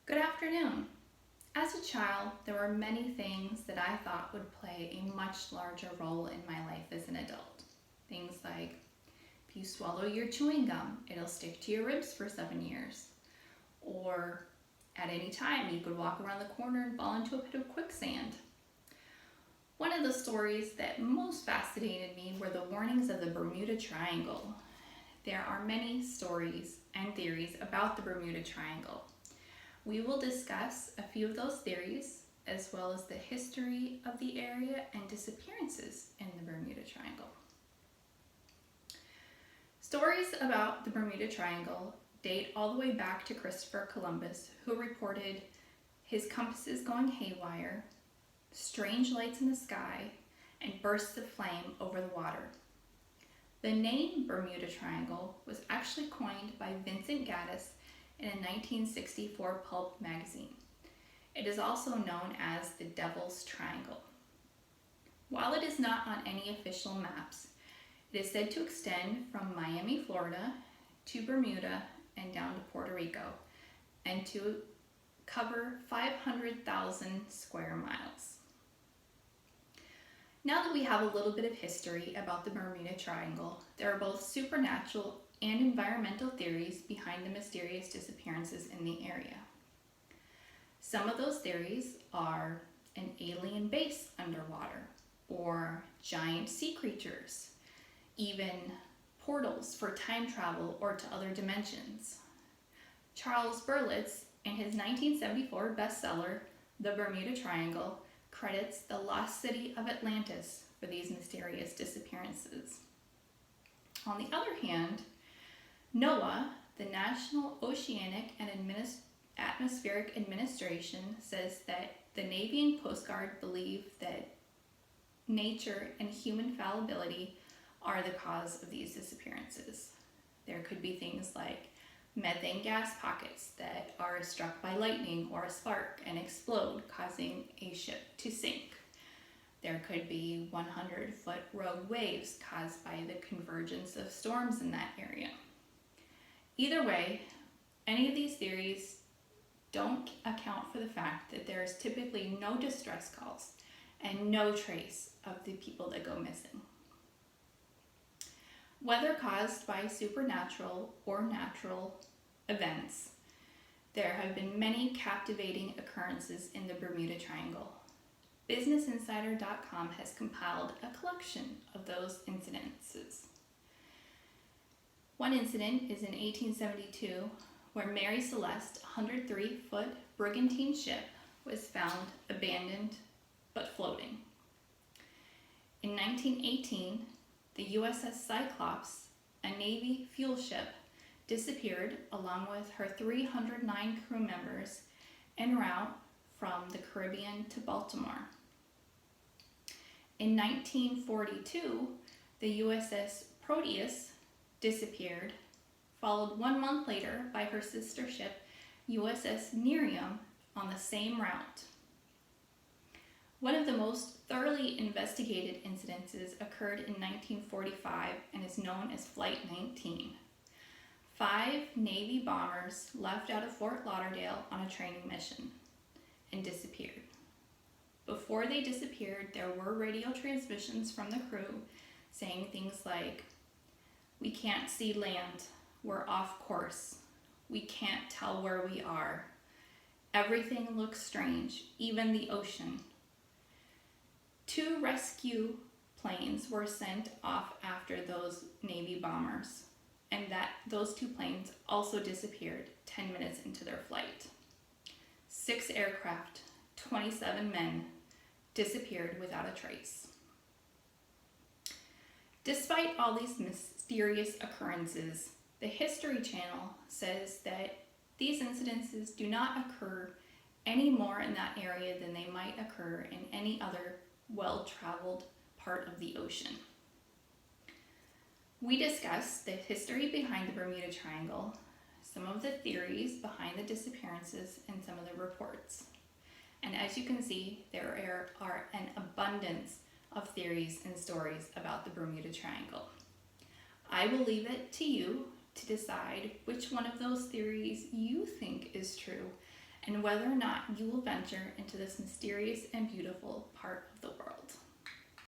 Good afternoon. As a child, there were many things that I thought would play a much larger role in my life as an adult. Things like if you swallow your chewing gum, it'll stick to your ribs for 7 years. Or at any time, you could walk around the corner and fall into a pit of quicksand. One of the stories that most fascinated me were the warnings of the Bermuda Triangle. There are many stories and theories about the Bermuda Triangle. We will discuss a few of those theories, as well as the history of the area and disappearances in the Bermuda Triangle. Stories about the Bermuda Triangle date all the way back to Christopher Columbus, who reported his compasses going haywire, strange lights in the sky, and bursts of flame over the water. The name Bermuda Triangle was actually coined by Vincent Gaddis in a 1964 pulp magazine. It is also known as the Devil's Triangle. While it is not on any official maps, it is said to extend from Miami, Florida, to Bermuda and down to Puerto Rico, and to cover 500,000 square miles. Now that we have a little bit of history about the Bermuda Triangle, there are both supernatural and environmental theories behind the mysterious disappearances in the area. Some of those theories are an alien base underwater, or giant sea creatures, even portals for time travel or to other dimensions. Charles Berlitz, in his 1974 bestseller, The Bermuda Triangle, credits the lost city of Atlantis for these mysterious disappearances. On the other hand, NOAA, the National Oceanic and Atmospheric Administration, says that the Navy and Coast Guard believe that nature and human fallibility are the cause of these disappearances. There could be things like methane gas pockets that are struck by lightning or a spark and explode, causing a ship to sink. There could be 100-foot rogue waves caused by the convergence of storms in that area. Either way, any of these theories don't account for the fact that there is typically no distress calls and no trace of the people that go missing. Whether caused by supernatural or natural events, there have been many captivating occurrences in the Bermuda Triangle. BusinessInsider.com has compiled a collection of those incidences. One incident is in 1872, where Mary Celeste, a 103-foot brigantine ship, was found abandoned but floating. In 1918, the USS Cyclops, a Navy fuel ship, disappeared along with her 309 crew members en route from the Caribbean to Baltimore. In 1942, the USS Proteus disappeared, followed 1 month later by her sister ship USS Miriam on the same route. One of the most thoroughly investigated incidences occurred in 1945 and is known as Flight 19. 5 Navy bombers left out of Fort Lauderdale on a training mission and disappeared. Before they disappeared, there were radio transmissions from the crew saying things like, "We can't see land, we're off course, we can't tell where we are, everything looks strange, even the ocean." 2 rescue planes were sent off after those Navy bombers, and those 2 planes also disappeared 10 minutes into their flight. 6 aircraft, 27 men disappeared without a trace. Despite all these mysterious occurrences, the History Channel says that these incidences do not occur any more in that area than they might occur in any other well-traveled part of the ocean. We discuss the history behind the Bermuda Triangle, some of the theories behind the disappearances, and some of the reports. And as you can see, there are an abundance of theories and stories about the Bermuda Triangle. I will leave it to you to decide which one of those theories you think is true and whether or not you will venture into this mysterious and beautiful part of the world.